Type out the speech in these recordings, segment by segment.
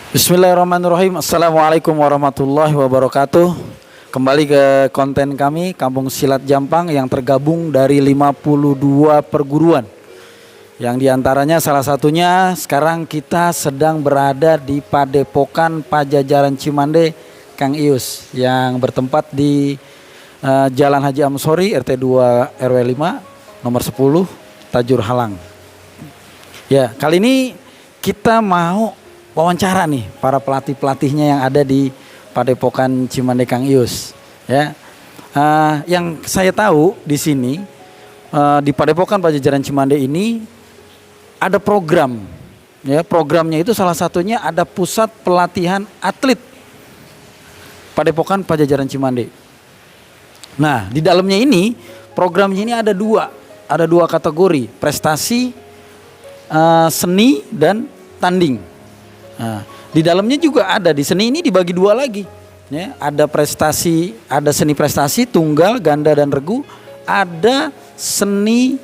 Bismillahirrahmanirrahim. Assalamualaikum warahmatullahi wabarakatuh. Kembali ke konten kami Kampung Silat Jampang yang tergabung dari 52 perguruan. Yang diantaranya salah satunya sekarang kita sedang berada di Padepokan Pajajaran Cimande Kang Ius yang bertempat di Jalan Haji Amsori RT 2 RW 5 nomor 10 Tajur Halang. Ya, kali ini kita mau wawancara nih para pelatih-pelatihnya yang ada di Padepokan Cimande Kang Ius. Ya, yang saya tahu di sini di Padepokan Pajajaran Cimande ini ada program. Ya, programnya itu salah satunya ada pusat pelatihan atlet Padepokan Pajajaran Cimande. Nah, di dalamnya ini programnya ini ada dua kategori, prestasi seni dan tanding. Nah, di dalamnya juga ada di seni ini dibagi dua lagi. Ya, ada prestasi, ada seni prestasi tunggal, ganda dan regu, ada seni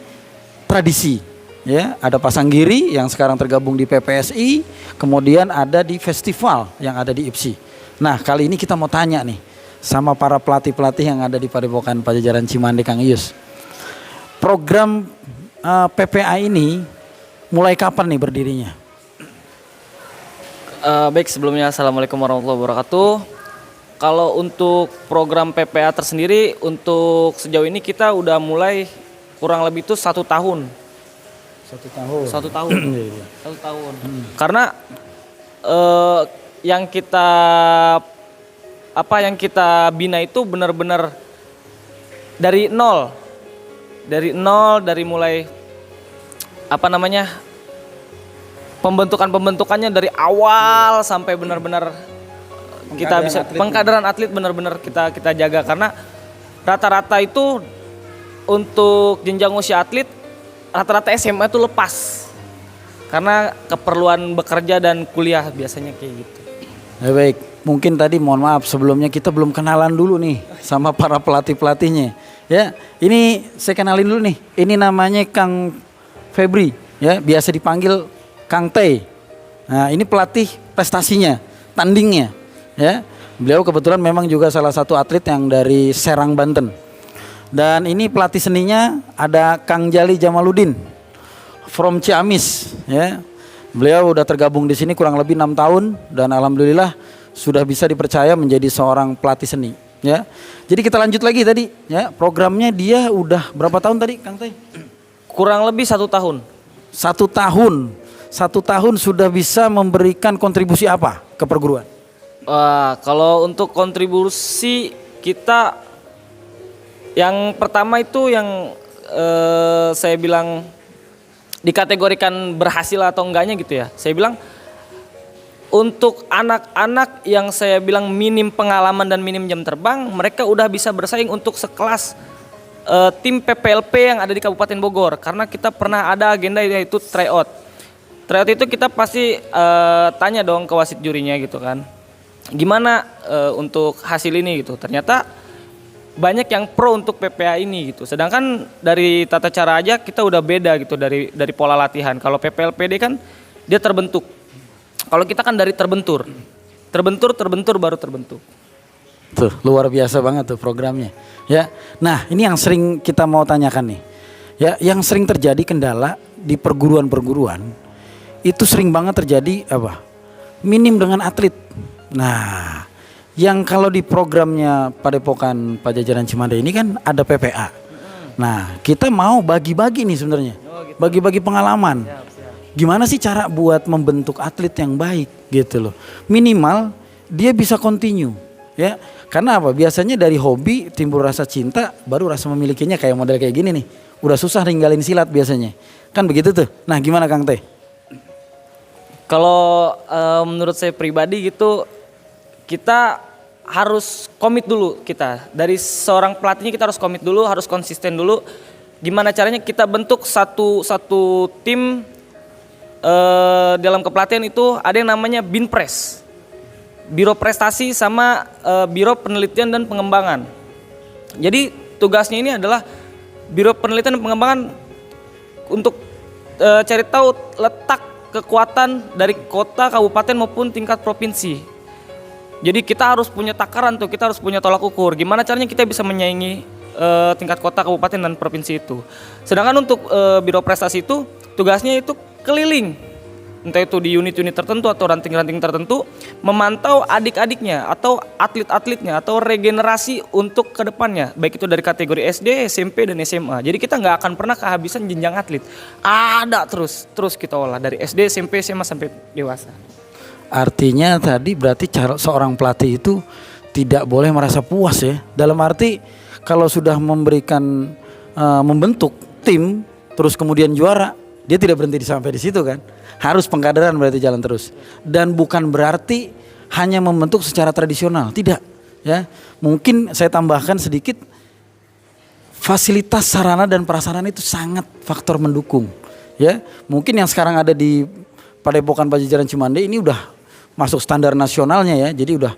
tradisi. Ya, ada pasanggiri yang sekarang tergabung di PPSI, kemudian ada di festival yang ada di IPSI. Nah, kali ini kita mau tanya nih sama para pelatih-pelatih yang ada di Padepokan Pajajaran Cimande Kang Ius. Program PPA ini mulai kapan nih berdirinya? Baik, sebelumnya Assalamualaikum warahmatullahi wabarakatuh. Kalau untuk program PPA tersendiri, untuk sejauh ini kita udah mulai kurang lebih itu 1 tahun. 1 tahun. 1 tahun. 1 tahun. Karena yang kita bina itu benar-benar dari nol. Dari mulai pembentukannya dari awal sampai benar-benar kita bisa pengkaderan atlet benar-benar kita jaga, karena rata-rata itu untuk jenjang usia atlet rata-rata SMA itu lepas karena keperluan bekerja dan kuliah biasanya kayak gitu. Ya, baik, mungkin tadi mohon maaf sebelumnya kita belum kenalan dulu nih sama para pelatih-pelatihnya. Ya, ini saya kenalin dulu nih. Ini namanya Kang Febri, ya, biasa dipanggil Kang T. Nah, ini pelatih prestasinya, tandingnya, ya. Beliau kebetulan memang juga salah satu atlet yang dari Serang, Banten. Dan ini pelatih seninya ada Kang Jali Jamaludin from Ciamis, ya. Beliau udah tergabung di sini kurang lebih 6 tahun dan alhamdulillah sudah bisa dipercaya menjadi seorang pelatih seni, ya. Jadi kita lanjut lagi tadi, ya. Programnya dia udah berapa tahun tadi, Kang T? Kurang lebih 1 tahun. 1 tahun. 1 tahun sudah bisa memberikan kontribusi apa ke perguruan? Kalau untuk kontribusi kita yang pertama itu yang saya bilang dikategorikan berhasil atau enggaknya gitu ya. Saya bilang untuk anak-anak yang saya bilang minim pengalaman dan minim jam terbang, mereka udah bisa bersaing untuk sekelas tim PPLP yang ada di Kabupaten Bogor, karena kita pernah ada agenda yaitu tryout. Tryout itu kita pasti tanya dong ke wasit jurinya gitu kan, gimana untuk hasil ini gitu. Ternyata banyak yang pro untuk PPA ini gitu. Sedangkan dari tata cara aja kita udah beda gitu dari pola latihan. Kalau PPLPD kan dia terbentuk. Kalau kita kan dari terbentur baru terbentuk. Tuh, luar biasa banget tuh programnya. Ya. Nah, ini yang sering kita mau tanyakan nih. Ya, yang sering terjadi kendala di perguruan-perguruan itu sering banget terjadi apa? Minim dengan atlet. Nah, yang kalau di programnya Padepokan Pajajaran Cimande ini kan ada PPA. Nah, kita mau bagi-bagi nih sebenarnya. Bagi-bagi pengalaman. Gimana sih cara buat membentuk atlet yang baik gitu loh. Minimal dia bisa continue, ya. Karena apa? Biasanya dari hobi timbul rasa cinta, baru rasa memilikinya kayak model kayak gini nih. Udah susah ninggalin silat biasanya. Kan begitu tuh. Nah, gimana Kang Teh? Kalau menurut saya pribadi gitu, kita harus komit dulu kita. Dari seorang pelatihnya kita harus komit dulu, harus konsisten dulu. Gimana caranya kita bentuk satu tim dalam kepelatihan itu ada yang namanya Binpres. Biro Prestasi sama Biro Penelitian dan Pengembangan. Jadi tugasnya ini adalah Biro Penelitian dan Pengembangan untuk cari tahu letak kekuatan dari kota, kabupaten maupun tingkat provinsi. Jadi kita harus punya takaran tuh, kita harus punya tolak ukur. Gimana caranya kita bisa menyaingi tingkat kota, kabupaten dan provinsi itu. Sedangkan untuk Biro Prestasi itu tugasnya itu keliling, entah itu di unit-unit tertentu atau ranting-ranting tertentu, memantau adik-adiknya atau atlet-atletnya atau regenerasi untuk kedepannya, baik itu dari kategori SD, SMP dan SMA. Jadi kita nggak akan pernah kehabisan jenjang atlet. Ada terus kita olah dari SD, SMP, SMA sampai dewasa. Artinya tadi berarti seorang pelatih itu tidak boleh merasa puas ya. Dalam arti kalau sudah memberikan membentuk tim terus kemudian juara, dia tidak berhenti sampai di situ kan. Harus pengkaderan berarti jalan terus. Dan bukan berarti hanya membentuk secara tradisional, tidak ya. Mungkin saya tambahkan sedikit, fasilitas sarana dan prasarana itu sangat faktor mendukung ya. Mungkin yang sekarang ada di Padepokan Pajajaran Cimande ini udah masuk standar nasionalnya ya. Jadi udah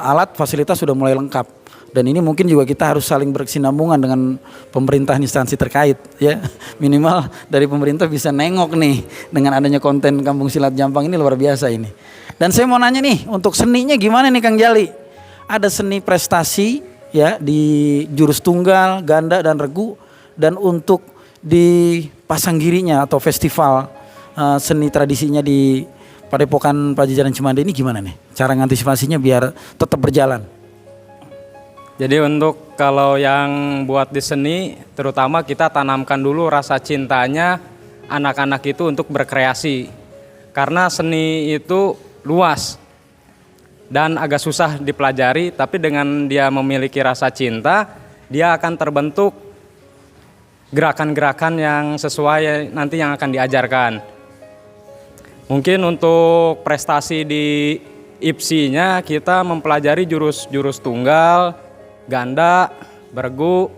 alat fasilitas sudah mulai lengkap. Dan ini mungkin juga kita harus saling berkesinambungan dengan pemerintah instansi terkait ya. Minimal dari pemerintah bisa nengok nih dengan adanya konten Kampung Silat Jampang ini luar biasa ini. Dan saya mau nanya nih, untuk seninya gimana nih Kang Jali? Ada seni prestasi ya di jurus tunggal, ganda dan regu, dan untuk di pasanggirinya atau festival seni tradisinya di Padepokan Pajajaran Cimande ini gimana nih? Cara ngantisipasinya biar tetap berjalan. Jadi untuk kalau yang buat di seni, terutama kita tanamkan dulu rasa cintanya anak-anak itu untuk berkreasi. Karena seni itu luas dan agak susah dipelajari, tapi dengan dia memiliki rasa cinta, dia akan terbentuk gerakan-gerakan yang sesuai nanti yang akan diajarkan. Mungkin untuk prestasi di IPSI-nya kita mempelajari jurus tunggal, ganda, bergu,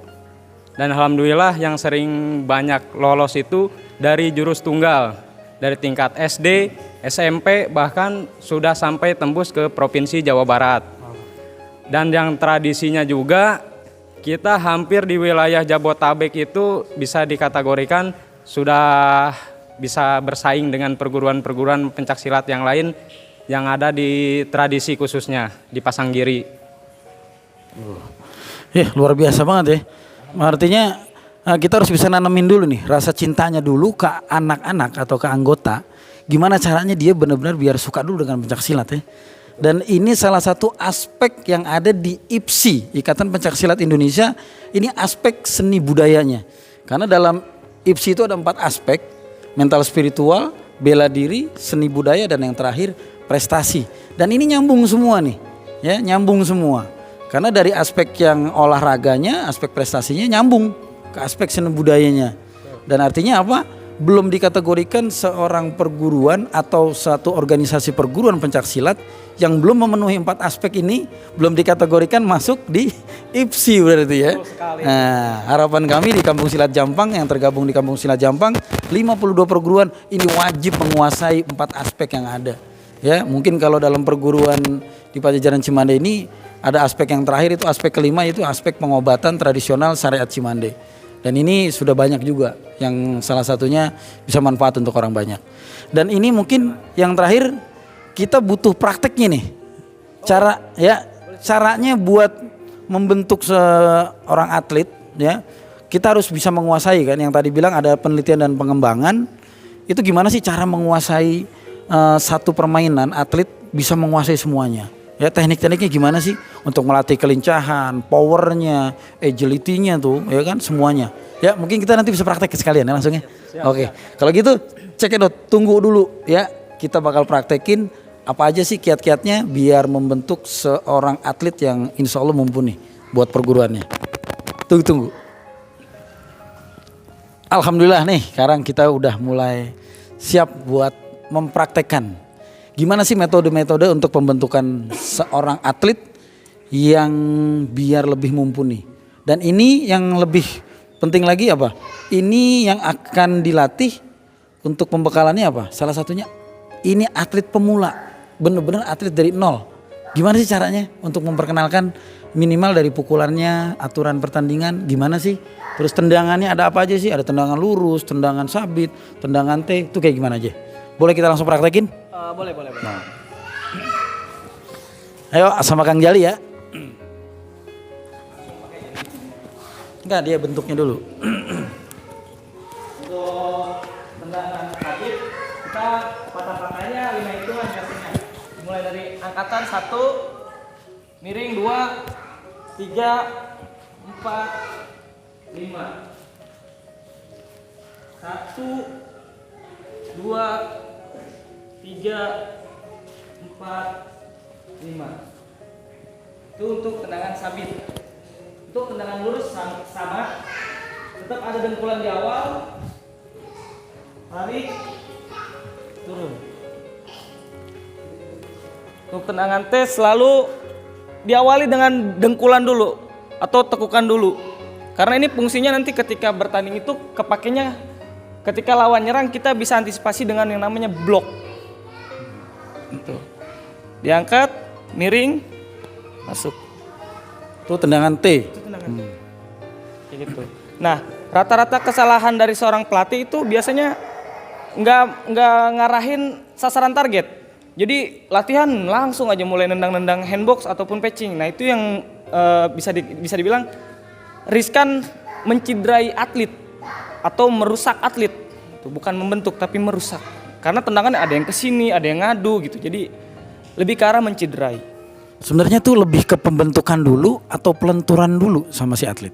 dan alhamdulillah yang sering banyak lolos itu dari jurus tunggal, dari tingkat SD, SMP, bahkan sudah sampai tembus ke Provinsi Jawa Barat. Dan yang tradisinya juga kita hampir di wilayah Jabotabek itu bisa dikategorikan sudah bisa bersaing dengan perguruan-perguruan pencaksilat yang lain yang ada di tradisi khususnya di Pasanggiri. Ya luar biasa banget ya. Artinya kita harus bisa nanamin dulu nih rasa cintanya dulu ke anak-anak atau ke anggota. Gimana caranya dia benar-benar biar suka dulu dengan pencaksilat ya. Dan ini salah satu aspek yang ada di IPSI, Ikatan Pencaksilat Indonesia. Ini aspek seni budayanya. Karena dalam IPSI itu ada 4 aspek: mental spiritual, bela diri, seni budaya, dan yang terakhir prestasi. Dan ini nyambung semua nih, ya nyambung semua. Karena dari aspek yang olahraganya, aspek prestasinya nyambung ke aspek seni budayanya. Dan artinya apa? Belum dikategorikan seorang perguruan atau satu organisasi perguruan pencaksilat yang belum memenuhi 4 aspek ini, belum dikategorikan masuk di IPSI berarti ya. Nah, harapan kami di Kampung Silat Jampang yang tergabung di Kampung Silat Jampang 52 perguruan ini wajib menguasai 4 aspek yang ada. Ya, mungkin kalau dalam perguruan di Pajajaran Cimande ini ada aspek yang terakhir, itu aspek kelima, itu aspek pengobatan tradisional syariat Cimande. Dan ini sudah banyak juga yang salah satunya bisa manfaat untuk orang banyak. Dan ini mungkin yang terakhir kita butuh prakteknya nih. Caranya buat membentuk seorang atlet ya. Kita harus bisa menguasai kan, yang tadi bilang ada penelitian dan pengembangan. Itu gimana sih cara menguasai satu permainan, atlet bisa menguasai semuanya. Ya, teknik-tekniknya gimana sih untuk melatih kelincahan, powernya, agility-nya tuh, ya kan semuanya. Ya, mungkin kita nanti bisa praktek sekalian ya langsung ya. Oke. Kalau gitu cekidot, tunggu dulu ya. Kita bakal praktekin apa aja sih kiat-kiatnya biar membentuk seorang atlet yang insya Allah mumpuni buat perguruannya. Tunggu. Alhamdulillah nih, sekarang kita udah mulai siap buat mempraktekkan. Gimana sih metode-metode untuk pembentukan seorang atlet yang biar lebih mumpuni. Dan ini yang lebih penting lagi apa? Ini yang akan dilatih untuk pembekalannya apa? Salah satunya ini atlet pemula, bener-bener atlet dari nol. Gimana sih caranya untuk memperkenalkan minimal dari pukulannya, aturan pertandingan gimana sih? Terus tendangannya ada apa aja sih? Ada tendangan lurus, tendangan sabit, tendangan T, itu kayak gimana aja? Boleh kita langsung praktekin? Boleh. Ayo sama Kang Jali ya. Enggak, dia bentuknya dulu. Untuk tendangan habib kita patah-patahnya 5 hitungan kasihnya. Mulai dari angkatan 1, miring 2, 3, 4, 5. 1, 2, 3, 4, 5. 5. Itu untuk tendangan sabit. Untuk tendangan lurus sama, tetap ada dengkulan di awal, tarik, turun. Untuk tendangan T selalu diawali dengan dengkulan dulu atau tekukan dulu. Karena ini fungsinya nanti ketika bertanding itu kepakainya ketika lawan nyerang kita bisa antisipasi dengan yang namanya blok. Itu. Diangkat, miring, masuk. Itu tendangan T. Itu tendangan. Kayak gitu. Nah, rata-rata kesalahan dari seorang pelatih itu biasanya nggak ngarahin sasaran target. Jadi latihan langsung aja mulai nendang-nendang handbox ataupun patching. Nah itu yang bisa dibilang riskan menciderai atlet atau merusak atlet. Itu bukan membentuk tapi merusak. Karena tendangan ada yang kesini, ada yang ngadu gitu. Jadi lebih ke arah menciderai. Sebenarnya tuh lebih ke pembentukan dulu atau pelenturan dulu sama si atlet?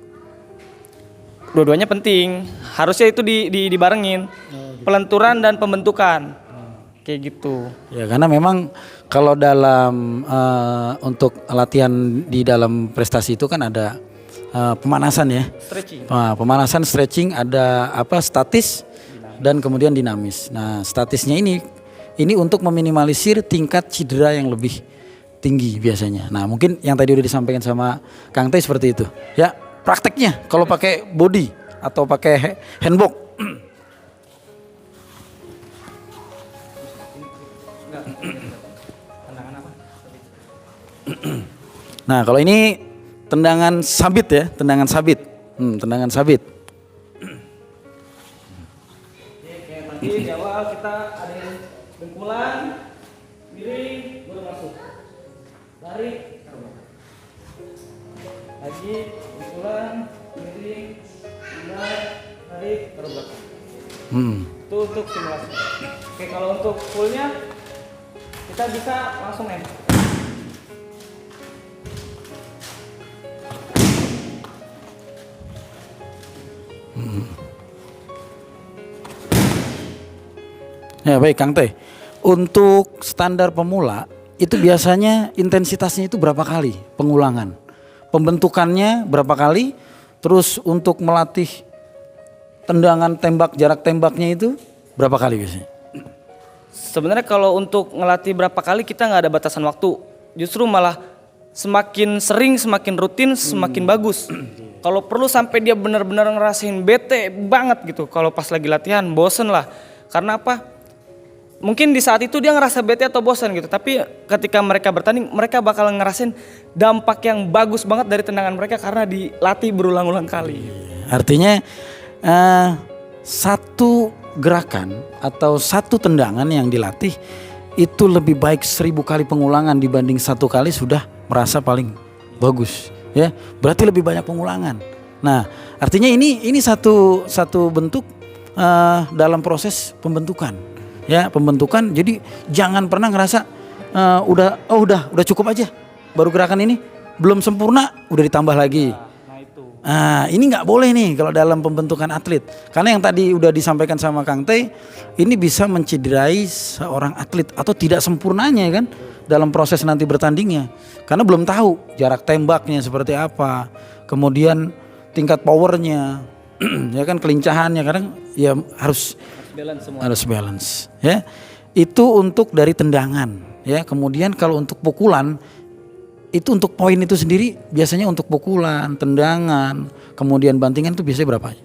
Dua-duanya penting. Harusnya itu dibarengin. Pelenturan dan pembentukan. Kayak gitu. Ya karena memang kalau dalam untuk latihan di dalam prestasi itu kan ada pemanasan ya. Stretching. Pemanasan stretching ada statis dan kemudian dinamis. Nah statisnya ini untuk meminimalisir tingkat cedera yang lebih tinggi biasanya. Nah mungkin yang tadi udah disampaikan sama Kang Teh seperti itu. Ya prakteknya kalau pakai body atau pakai handbox. Nah kalau ini tendangan sabit ya, tendangan sabit. Tendangan sabit. Oke, tadi di awal kita ada dengkulan, miring, baru masuk. Tarik, lagi dengkulan, miring, tarik, taruh belakang. Itu untuk simulasi. Oke, kalau untuk fullnya kita bisa langsung main. Ya baik Kang Teh. Untuk standar pemula itu biasanya intensitasnya itu berapa kali pengulangan? Pembentukannya berapa kali? Terus untuk melatih tendangan tembak jarak tembaknya itu berapa kali biasanya? Sebenarnya kalau untuk ngelatih berapa kali kita nggak ada batasan waktu. Justru malah semakin sering, semakin rutin, semakin bagus. Kalau perlu sampai dia benar-benar ngerasain bete banget gitu. Kalau pas lagi latihan bosen lah. Karena apa? Mungkin di saat itu dia ngerasa bete atau bosan gitu. Tapi ketika mereka bertanding mereka bakal ngerasain dampak yang bagus banget dari tendangan mereka karena dilatih berulang-ulang kali. Artinya satu gerakan atau satu tendangan yang dilatih itu lebih baik 1000 kali pengulangan dibanding 1 kali sudah merasa paling bagus ya. Berarti lebih banyak pengulangan. Nah, artinya ini satu bentuk dalam proses pembentukan. Ya, pembentukan. Jadi jangan pernah ngerasa udah cukup aja. Baru gerakan ini belum sempurna udah ditambah lagi. Nah, ini nggak boleh nih kalau dalam pembentukan atlet. Karena yang tadi udah disampaikan sama Kang Teh, ini bisa menciderai seorang atlet atau tidak sempurnanya kan dalam proses nanti bertandingnya. Karena belum tahu jarak tembaknya seperti apa, kemudian tingkat powernya, ya kan kelincahannya. Kadang ya harus balance ya. Itu untuk dari tendangan ya. Kemudian kalau untuk pukulan itu untuk poin itu sendiri biasanya untuk pukulan, tendangan, kemudian bantingan itu biasanya berapa?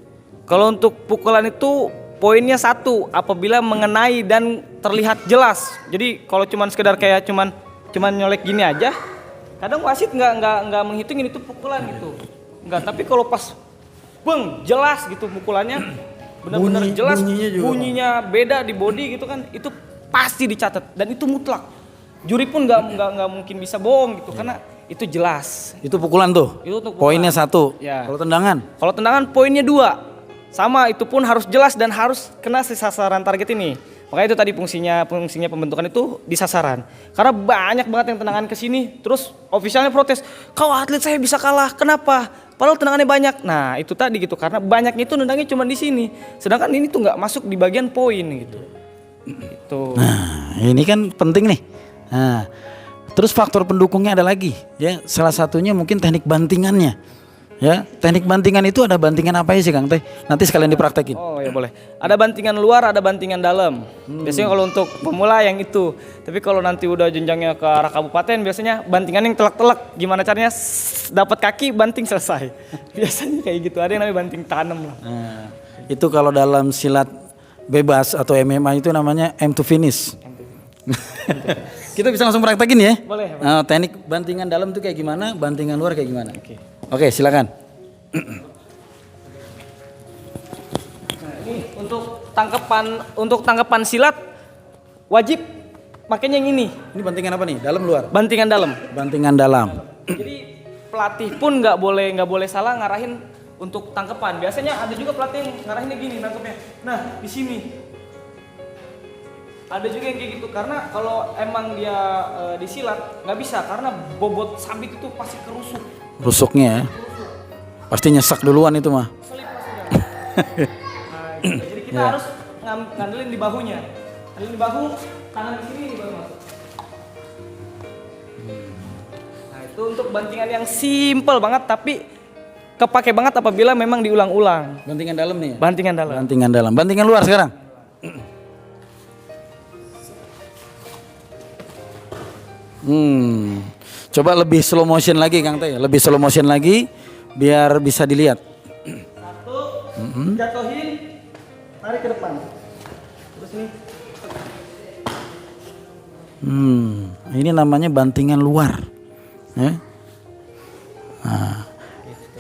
Kalau untuk pukulan itu poinnya 1 apabila mengenai dan terlihat jelas. Jadi kalau cuman sekedar kayak cuman nyolek gini aja, kadang wasit nggak menghitungin itu pukulan gitu. Enggak, tapi kalau pas jelas gitu pukulannya benar-benar jelas bunyinya beda di body gitu kan, itu pasti dicatat dan itu mutlak. Juri pun nggak mungkin bisa bohong gitu karena itu jelas. Itu pukulan tuh. Itu untuk Poinnya 1. Ya. Kalau tendangan? Kalau tendangan poinnya 2. Sama, itu pun harus jelas dan harus kena sasaran target ini. Makanya itu tadi fungsinya pembentukan itu di sasaran. Karena banyak banget yang tendangan ke sini, terus ofisialnya protes, "Kau atlet saya bisa kalah, kenapa? Padahal tendangannya banyak." Nah, itu tadi gitu, karena banyaknya itu nendangnya cuma di sini. Sedangkan ini tuh nggak masuk di bagian poin gitu. Itu. Nah, ini kan penting nih. Nah, terus faktor pendukungnya ada lagi, ya. Salah satunya mungkin teknik bantingannya. Ya, teknik bantingan itu ada bantingan apa sih Kang Teh? Nanti sekalian dipraktekin. Oh ya boleh. Ada bantingan luar, ada bantingan dalam. Biasanya kalau untuk pemula yang itu. Tapi kalau nanti udah jenjangnya ke arah kabupaten, biasanya bantingan yang telak-telak. Gimana caranya dapat kaki, banting selesai. Biasanya kayak gitu. Ada yang namanya banting tanam lah. Nah, itu kalau dalam silat bebas atau MMA itu namanya aim to finish. Kita bisa langsung praktekin ya. Boleh. Nah, teknik bantingan dalam itu kayak gimana, bantingan luar kayak gimana? Oke, silakan. Nah, ini untuk tangkapan silat wajib makanya yang ini. Ini bantingan apa nih? Dalam luar? Bantingan dalam. Bantingan dalam. Jadi pelatih pun nggak boleh salah ngarahin untuk tangkapan. Biasanya ada juga pelatih yang ngarahinnya gini nangkepnya. Nah, di sini. Ada juga yang kayak gitu karena kalau emang dia disilat nggak bisa karena bobot sabit itu pasti kerusuk. Rusuknya ya. Pasti nyesek duluan itu mah. Selip pasti dah. Nah, gitu. Jadi kita harus ngandelin di bahunya. Ngandelin di bahu, tangan di sini baru masuk. Nah, itu untuk bantingan yang simple banget tapi kepake banget apabila memang diulang-ulang. Bantingan dalam nih ya? Bantingan dalam. Bantingan dalam. Bantingan luar sekarang? Coba lebih slow motion lagi Kang Teh, lebih slow motion lagi biar bisa dilihat. 1, jatuhin, tarik ke depan. Terus nih. Ini namanya bantingan luar. Ya. Nah,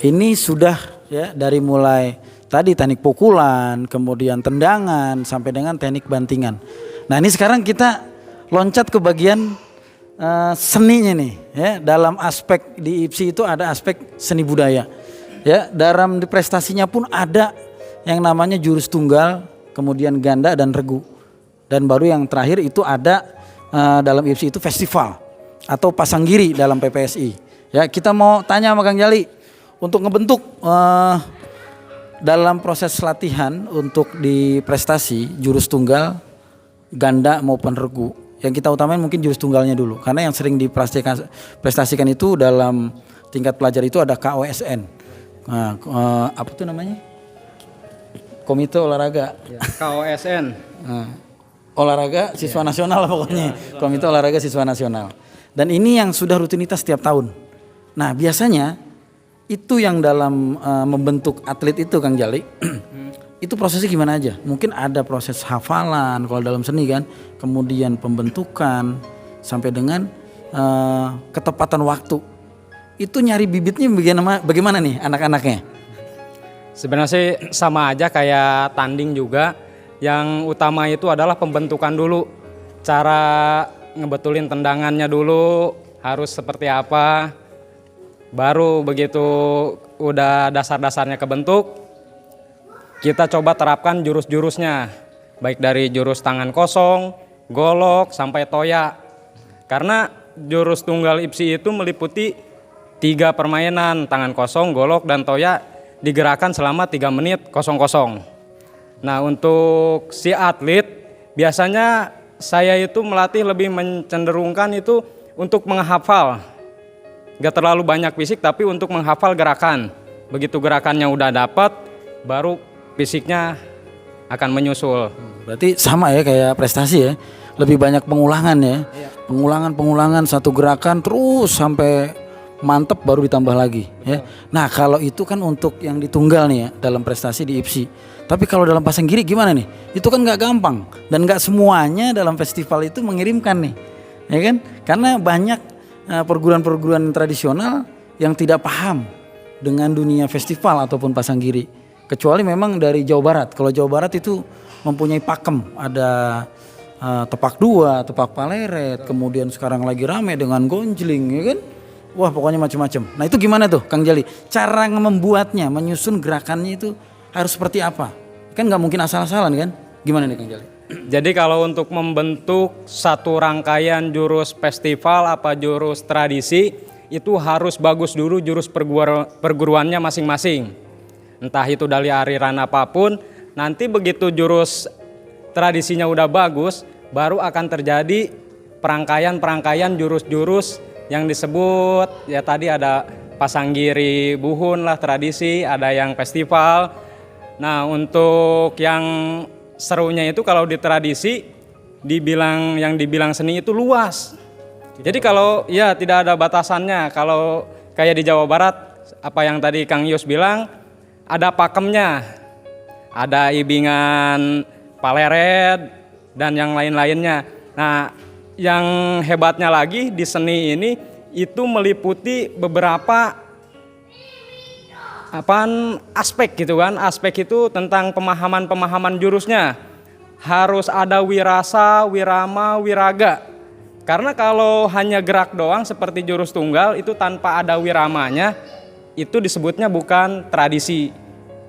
ini sudah ya dari mulai tadi teknik pukulan, kemudian tendangan sampai dengan teknik bantingan. Nah ini sekarang kita loncat ke bagian seninya nih ya. Dalam aspek di IPSI itu ada aspek seni budaya ya. Dalam prestasinya pun ada yang namanya jurus tunggal, kemudian ganda dan regu, dan baru yang terakhir itu ada dalam IPSI itu festival atau pasang giri dalam PPSI ya. Kita mau tanya sama Kang Jali untuk ngebentuk dalam proses latihan untuk di prestasi jurus tunggal, ganda maupun regu. Yang kita utamain mungkin jurus tunggalnya dulu, karena yang sering diprestasikan itu dalam tingkat pelajar itu ada KOSN. Nah, apa tuh namanya? Komite olahraga. Ya, KOSN. Olahraga siswa nasional pokoknya. Komite olahraga siswa nasional. Dan ini yang sudah rutinitas setiap tahun. Nah biasanya itu yang dalam membentuk atlet itu Kang Jali. Itu prosesnya gimana aja? Mungkin ada proses hafalan kalau dalam seni kan, kemudian pembentukan sampai dengan ketepatan waktu. Itu nyari bibitnya bagaimana nih anak-anaknya? Sebenarnya sih sama aja kayak tanding juga. Yang utama itu adalah pembentukan dulu. Cara ngebetulin tendangannya dulu harus seperti apa. Baru begitu udah dasar-dasarnya kebentuk, kita coba terapkan jurus-jurusnya, baik dari jurus tangan kosong, golok, sampai toya. Karena jurus tunggal IPSI itu meliputi 3 permainan, tangan kosong, golok, dan toya digerakkan selama 3 menit kosong-kosong. Nah untuk si atlet, biasanya saya itu melatih lebih mencenderungkan itu untuk menghafal. Gak terlalu banyak fisik tapi untuk menghafal gerakan. Begitu gerakannya udah dapat, baru fisiknya akan menyusul. Berarti sama ya kayak prestasi ya. Lebih banyak pengulangan ya. Pengulangan satu gerakan terus sampai mantep baru ditambah lagi ya. Nah, kalau itu kan untuk yang ditunggal nih ya dalam prestasi di IPSI. Tapi kalau dalam pasang giri gimana nih? Itu kan nggak gampang dan nggak semuanya dalam festival itu mengirimkan nih. Ya kan? Karena banyak perguruan-perguruan tradisional yang tidak paham dengan dunia festival ataupun pasang giri. Kecuali memang dari Jawa Barat. Kalau Jawa Barat itu mempunyai pakem, ada tepak dua, tepak paleret, kemudian sekarang lagi rame dengan gonjling, ya kan? Wah pokoknya macam-macam. Nah itu gimana tuh Kang Jali? Cara membuatnya, menyusun gerakannya itu harus seperti apa? Kan nggak mungkin asal-asalan kan? Gimana nih Kang Jali? Jadi kalau untuk membentuk satu rangkaian jurus festival apa jurus tradisi itu harus bagus dulu jurus perguruannya masing-masing. Entah itu dari aliran apapun, nanti begitu jurus tradisinya udah bagus, baru akan terjadi perangkaian jurus-jurus yang disebut ya tadi ada pasanggiri buhun lah tradisi, ada yang festival. Nah untuk yang serunya itu kalau di tradisi dibilang seni itu luas. Jadi kalau ya tidak ada batasannya. Kalau kayak di Jawa Barat apa yang tadi Kang Yus bilang ada pakemnya, ada ibingan paleret dan yang lain-lainnya. Nah yang hebatnya lagi di seni ini itu meliputi beberapa aspek gitu kan. Aspek itu tentang pemahaman jurusnya. Harus ada wirasa, wirama, wiraga. Karena kalau hanya gerak doang seperti jurus tunggal itu tanpa ada wiramanya, itu disebutnya bukan tradisi.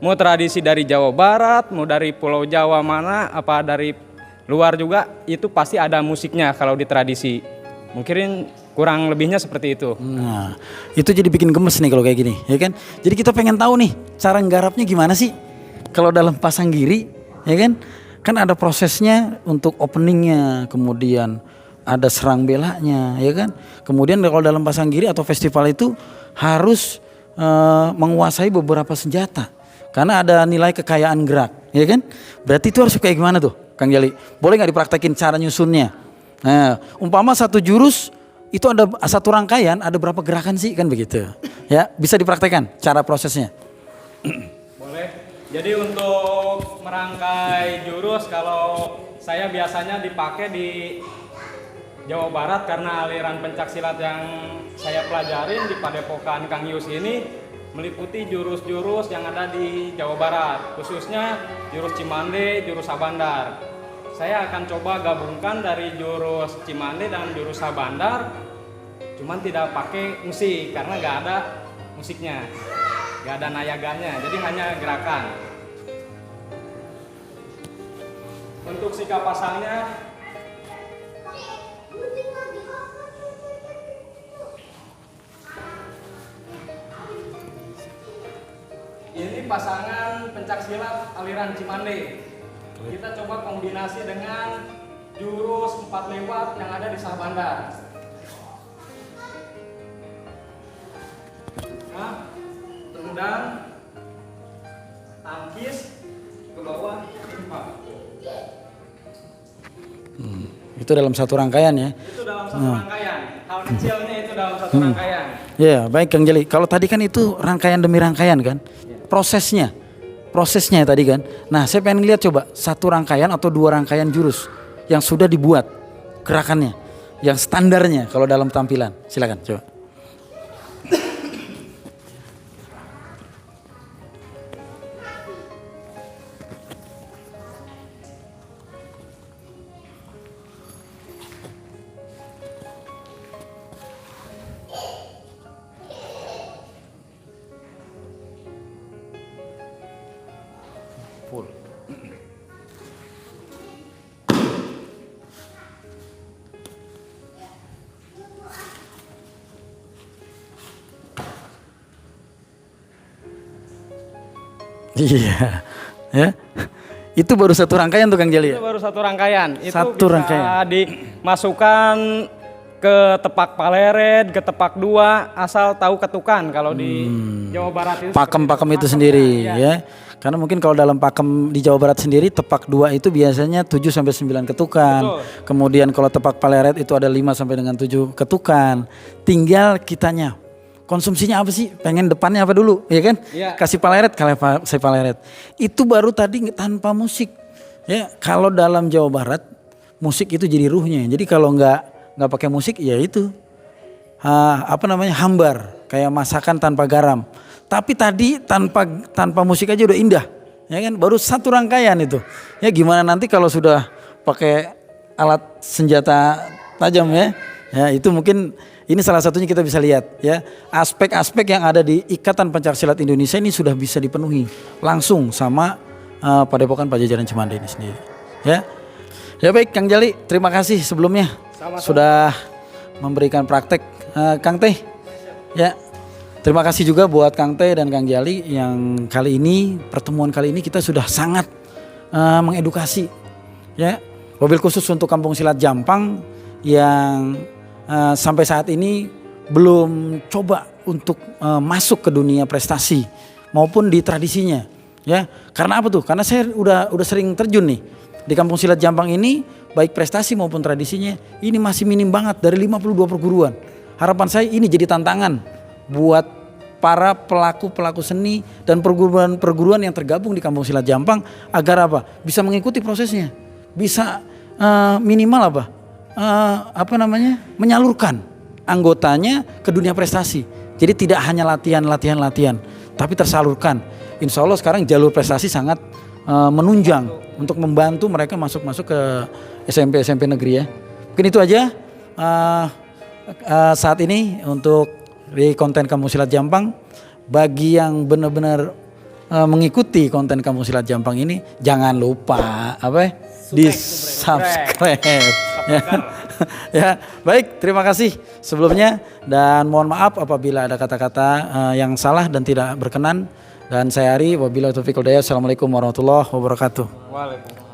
Mau tradisi dari Jawa Barat, mau dari Pulau Jawa mana, apa dari luar juga, itu pasti ada musiknya kalau di tradisi. Mungkin kurang lebihnya seperti itu. Nah, itu jadi bikin gemes nih kalau kayak gini, ya kan? Jadi kita pengen tahu nih, cara nggarapnya gimana sih? Kalau dalam pasanggiri, ya kan? Kan ada prosesnya untuk openingnya, kemudian ada serang belanya, ya kan? Kemudian kalau dalam pasanggiri atau festival itu harus menguasai beberapa senjata. Karena ada nilai kekayaan gerak, ya kan? Berarti itu harus kayak gimana tuh, Kang Jali? Boleh nggak dipraktekin cara nyusunnya? Nah, umpama satu jurus itu ada satu rangkaian, ada berapa gerakan sih, kan begitu? Ya, bisa dipraktekkan cara prosesnya. Boleh. Jadi untuk merangkai jurus kalau saya biasanya dipakai di Jawa Barat karena aliran pencaksilat yang saya pelajarin di Padepokan Kang Yus ini meliputi jurus-jurus yang ada di Jawa Barat, khususnya jurus Cimande, jurus Sabandar. Saya akan coba gabungkan dari jurus Cimande dan jurus Sabandar, cuman tidak pakai musik karena nggak ada musiknya, nggak ada nayaganya, jadi hanya gerakan. Untuk sikap pasangnya, ini pasangan pencaksilat aliran Cimande. Kita coba kombinasi dengan jurus 4 lewat yang ada di Sabandar. Nah, tendang, tangkis ke bawah, timpa. Itu dalam satu rangkaian ya? Itu dalam satu rangkaian. Hal kecilnya itu dalam satu rangkaian. Ya, baik Kang Jali. Kalau tadi kan itu rangkaian demi rangkaian kan? Prosesnya tadi kan. Nah, saya pengen lihat coba satu rangkaian atau dua rangkaian jurus yang sudah dibuat gerakannya, yang standarnya kalau dalam tampilan. Silakan coba. Full. Iya, ya. Itu baru satu rangkaian tuh Kang Jali ya? Itu baru satu rangkaian. Itu Satu bisa rangkaian. dimasukkan ke tepak paleret, ke tepak dua, asal tahu ketukan kalau di Jawa Barat itu. Pakem-pakem itu sendiri ya. Karena mungkin kalau dalam pakem di Jawa Barat sendiri tepak dua itu biasanya 7 sampai 9 ketukan. Betul. Kemudian kalau tepak paleret itu ada 5 sampai dengan 7 ketukan. Tinggal kitanya konsumsinya apa sih? Pengen depannya apa dulu, ya kan? Iya. Kasih paleret, saya paleret. Itu baru tadi tanpa musik. Ya, kalau dalam Jawa Barat musik itu jadi ruhnya. Jadi kalau nggak pakai musik ya itu hambar, kayak masakan tanpa garam. Tapi tadi tanpa musik aja udah indah, ya kan? Baru satu rangkaian itu. Ya gimana nanti kalau sudah pakai alat senjata tajam ya. Ya, itu mungkin ini salah satunya kita bisa lihat ya. Aspek-aspek yang ada di Ikatan Pencaksilat Indonesia ini sudah bisa dipenuhi langsung sama Padepokan Pajajaran Cimande ini sendiri. Ya. Ya baik Kang Jali, terima kasih sebelumnya sudah memberikan praktek Kang Teh. Ya. Terima kasih juga buat Kang Teh dan Kang Jali yang kali ini pertemuan kali ini kita sudah sangat mengedukasi ya. Wabil khusus untuk Kampung Silat Jampang yang sampai saat ini belum coba untuk masuk ke dunia prestasi maupun di tradisinya ya. Karena apa tuh? Karena saya udah sering terjun nih di Kampung Silat Jampang ini, baik prestasi maupun tradisinya ini masih minim banget dari 52 perguruan. Harapan saya ini jadi tantangan buat para pelaku seni dan perguruan yang tergabung di Kampung Silat Jampang agar apa? Bisa mengikuti prosesnya, bisa minimal menyalurkan anggotanya ke dunia prestasi. Jadi tidak hanya latihan, tapi tersalurkan. Insya Allah sekarang jalur prestasi sangat menunjang untuk membantu mereka masuk ke SMP negeri ya. Mungkin itu aja saat ini untuk di konten Kampung Silat Jampang. Bagi yang benar-benar mengikuti konten Kampung Silat Jampang ini, jangan lupa di subscribe. Ya, baik, terima kasih sebelumnya dan mohon maaf apabila ada kata-kata yang salah dan tidak berkenan. Dan saya Ari, wabillahi taufiq wal hidayah. Assalamualaikum warahmatullahi wabarakatuh. Waalaikumsalam.